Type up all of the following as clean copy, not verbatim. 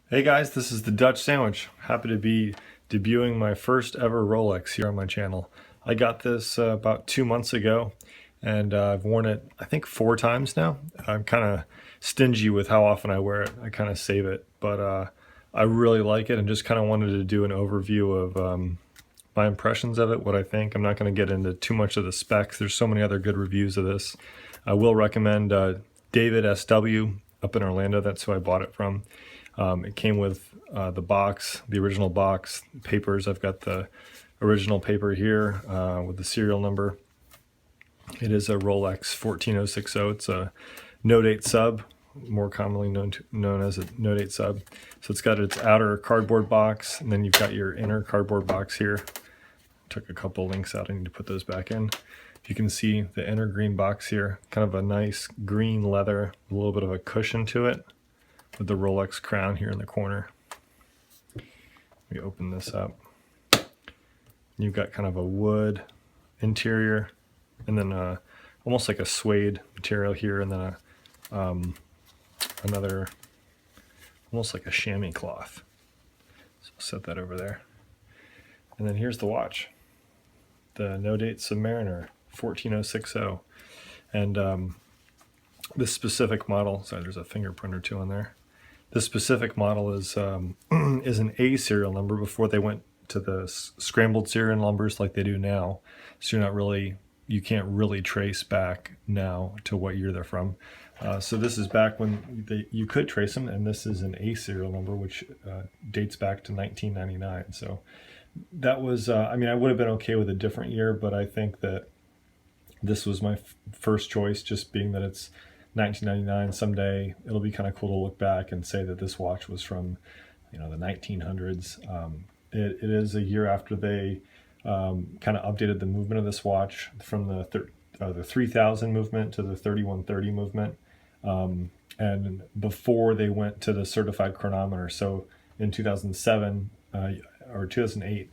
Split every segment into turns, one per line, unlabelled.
Hey guys, this is the Dutch Sandwich. Happy to be debuting my first ever Rolex here on my channel. I got this about 2 months ago, and I've worn it I think 4 times now. I'm kind of stingy with how often I wear it. I kind of save it, but I really like it and just kind of wanted to do an overview of my impressions of it, what I think. I'm not going to get into too much of the specs. There's so many other good reviews of this. I will recommend DavidSW up in Orlando. That's who I bought it from. It came with the box, the original box, papers. I've got the original paper here with the serial number. It is a Rolex 14060. It's a no date sub, more commonly known as a no date sub. So it's got its outer cardboard box, and then you've got your inner cardboard box here. Took a couple links out. I need to put those back in. You can see the inner green box here, kind of a nice green leather, a little bit of a cushion to it, with the Rolex crown here in the corner. We open this up. You've got kind of a wood interior, and then almost like a suede material here, and then another, almost like a chamois cloth. So I'll set that over there. And then here's the watch, the No Date Submariner 14060, and this specific model. Sorry, there's a fingerprint or two on there. This specific model is an A serial number before they went to the scrambled serial numbers like they do now. So you can't really trace back now to what year they're from. So this is back when you could trace them, and this is an A serial number, which dates back to 1999. So that was, I mean, I would have been okay with a different year, but I think that this was my first choice, just being that it's 1999. Someday it'll be kind of cool to look back and say that this watch was from, the 1900s. It is a year after they kind of updated the movement of this watch from the 3000 movement to the 3130 movement, and before they went to the certified chronometer. So in 2007 or 2008,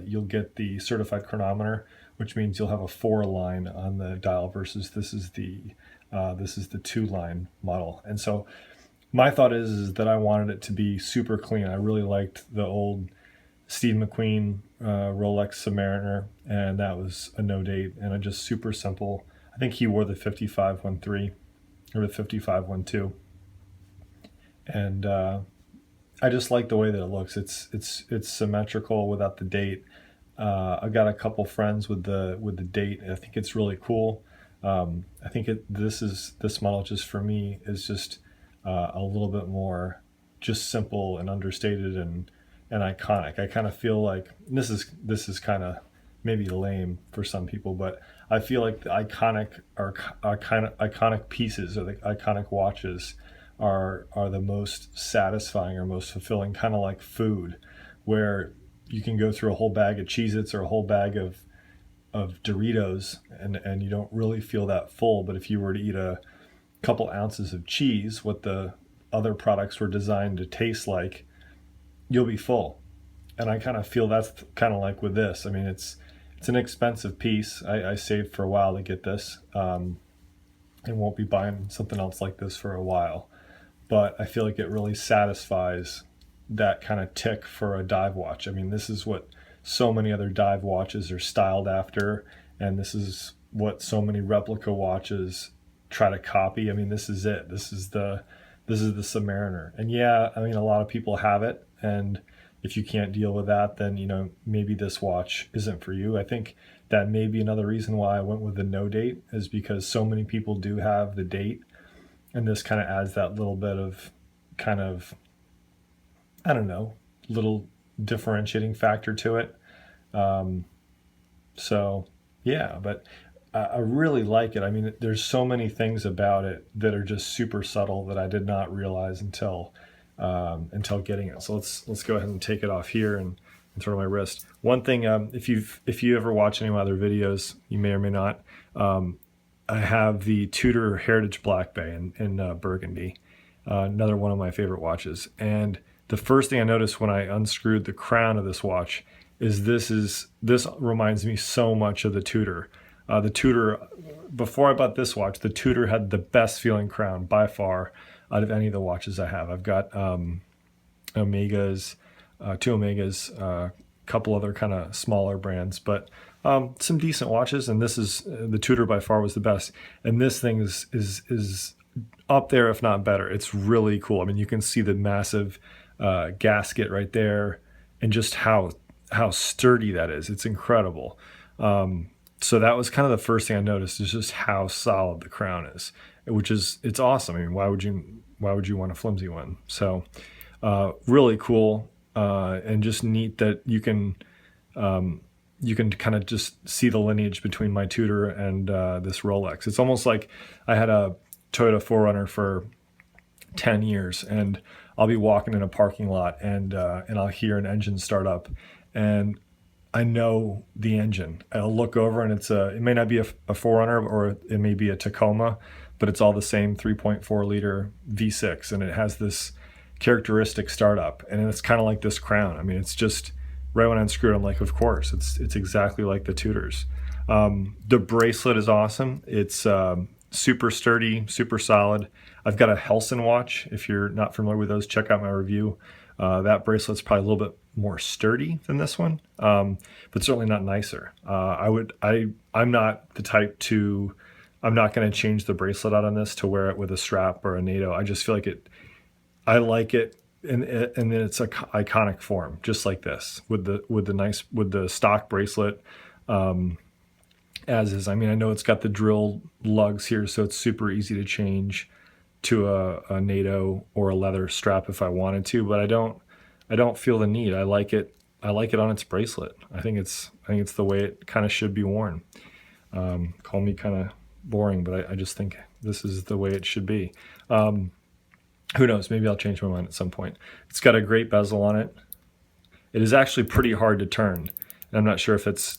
you'll get the certified chronometer, which means you'll have a 4-line on the dial versus this is the 2-line model. And so my thought is that I wanted it to be super clean. I really liked the old Steve McQueen Rolex Submariner, and that was a no date and a just super simple. I think he wore the 5513 or the 5512, and I just like the way that it looks. It's symmetrical without the date. I've got a couple friends with the date. I think it's really cool. I think this model, just for me, is just a little bit more just simple and understated and iconic. I kind of feel like this is kind of maybe lame for some people, but I feel like the iconic pieces or the iconic watches are the most satisfying or most fulfilling, kind of like food, where you can go through a whole bag of Cheez-Its or a whole bag of Doritos and you don't really feel that full. But if you were to eat a couple ounces of cheese, what the other products were designed to taste like, you'll be full. And I kind of feel that's kind of like with this. I mean, it's an expensive piece. I saved for a while to get this, and won't be buying something else like this for a while. But I feel like it really satisfies that kind of tick for a dive watch. I mean, this is what so many other dive watches are styled after, and this is what so many replica watches try to copy. I mean, this is it. This is the Submariner. And yeah, I mean, a lot of people have it, and if you can't deal with that, then maybe this watch isn't for you. I think that may be another reason why I went with the no date, is because so many people do have the date, and this kind of adds that little bit of kind of, I don't know, little differentiating factor to it. So yeah, but I really like it. I mean, there's so many things about it that are just super subtle that I did not realize until getting it. So let's go ahead and take it off here and throw it on my wrist. One thing, if you ever watch any of my other videos, you may or may not, I have the Tudor Heritage Black Bay in Burgundy, another one of my favorite watches. And the first thing I noticed when I unscrewed the crown of this watch is this reminds me so much of the Tudor. The Tudor, before I bought this watch, the Tudor had the best feeling crown by far out of any of the watches I have. I've got Omegas, two Omegas, a couple other kind of smaller brands, but some decent watches. And this is the Tudor by far was the best. And this thing is up there, if not better. It's really cool. I mean, you can see the massive gasket right there, and just how sturdy that is. It's incredible. So that was kind of the first thing I noticed, is just how solid the crown is, it's awesome. I mean, why would you want a flimsy one? So really cool, and just neat that you can kind of just see the lineage between my Tudor and this Rolex. It's almost like I had a Toyota 4Runner for 10 years, and I'll be walking in a parking lot, and I'll hear an engine start up, and I know the engine. I'll look over, and it may not be a 4Runner, or it may be a Tacoma, but it's all the same 3.4 liter V6, and it has this characteristic startup, and it's kind of like this crown. I mean, it's just right when I unscrew it, I'm like, of course, it's exactly like the Tudors. The bracelet is awesome. It's super sturdy, super solid. I've got a Helson watch. If you're not familiar with those, check out my review. That bracelet's probably a little bit more sturdy than this one, but certainly not nicer. I'm not the type to, I'm not going to change the bracelet out on this to wear it with a strap or a NATO. I just feel like I like it, and then it's a iconic form, just like this, with the stock bracelet, as is. I mean, I know it's got the drill lugs here, so it's super easy to change to a NATO or a leather strap if I wanted to, but I don't feel the need. I like it on its bracelet. I think it's the way it kind of should be worn. Call me kind of boring, but I just think this is the way it should be. Who knows? Maybe I'll change my mind at some point. It's got a great bezel on it. It is actually pretty hard to turn, and I'm not sure if it's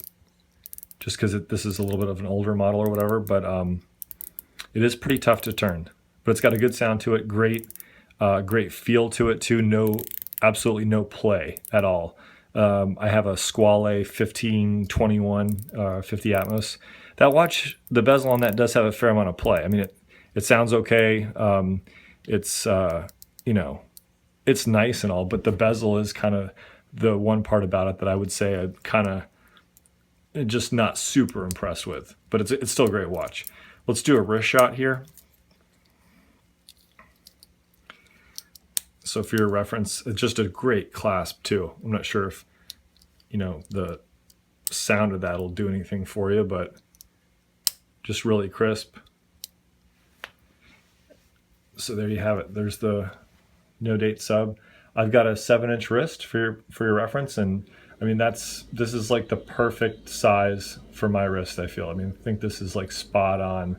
just because this is a little bit of an older model or whatever, but it is pretty tough to turn. But it's got a good sound to it, great feel to it too. Absolutely no play at all. I have a Squale 1521 50 Atmos. That watch, the bezel on that does have a fair amount of play. I mean, it sounds okay. It's it's nice and all, but the bezel is kind of the one part about it that I would say I kind of just not super impressed with. But it's still a great watch. Let's do a wrist shot here. So for your reference, it's just a great clasp too. I'm not sure if the sound of that will do anything for you, but just really crisp. So there you have it. There's the No Date sub. I've got a 7-inch wrist for your reference, and I mean this is like the perfect size for my wrist. I feel. I mean, I think this is like spot on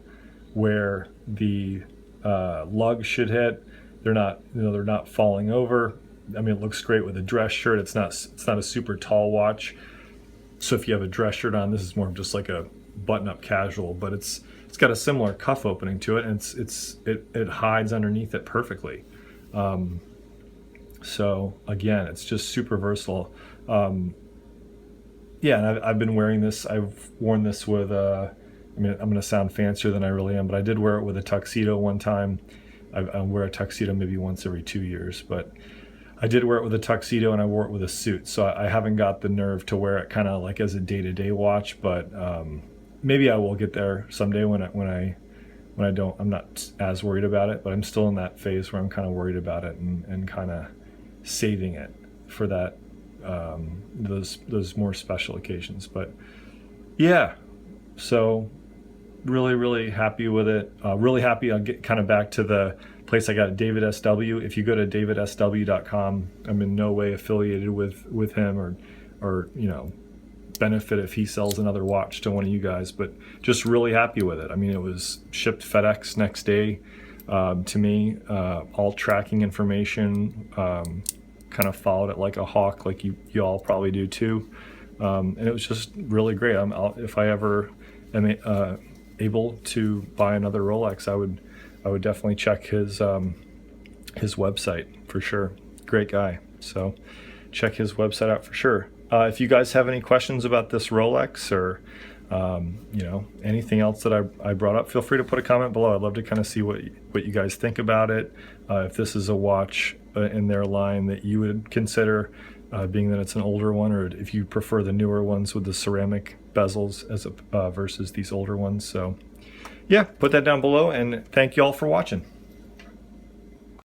where the lug should hit. They're not falling over. I mean, it looks great with a dress shirt. It's not a super tall watch. So if you have a dress shirt on, this is more of just like a button-up casual, but it's got a similar cuff opening to it, and it hides underneath it perfectly. So again, it's just super versatile. Yeah, and I've been wearing this. I've worn this with I mean, I'm going to sound fancier than I really am, but I did wear it with a tuxedo one time. I wear a tuxedo maybe once every 2 years, but I did wear it with a tuxedo, and I wore it with a suit. So I haven't got the nerve to wear it kind of like as a day-to-day watch, but maybe I will get there someday when I don't. I'm not as worried about it, but I'm still in that phase where I'm kind of worried about it and kind of saving it for that those more special occasions. But yeah, so really happy with it. Really happy. I'll get kind of back to the place I got at DavidSW. If you go to DavidSW.com, I'm in no way affiliated with him or benefit if he sells another watch to one of you guys, but just really happy with it. I mean, it was shipped FedEx next day to me, all tracking information, kind of followed it like a hawk, like you all probably do too. And it was just really great. If I ever am able to buy another Rolex, I would definitely check his website for sure. Great guy. So check his website out for sure. If you guys have any questions about this Rolex or anything else that I brought up, feel free to put a comment below. I'd love to kind of see what you guys think about it. If this is a watch in their line that you would consider, being that it's an older one, or if you prefer the newer ones with the ceramic bezels as versus these older ones. So yeah, put that down below, and thank you all for watching.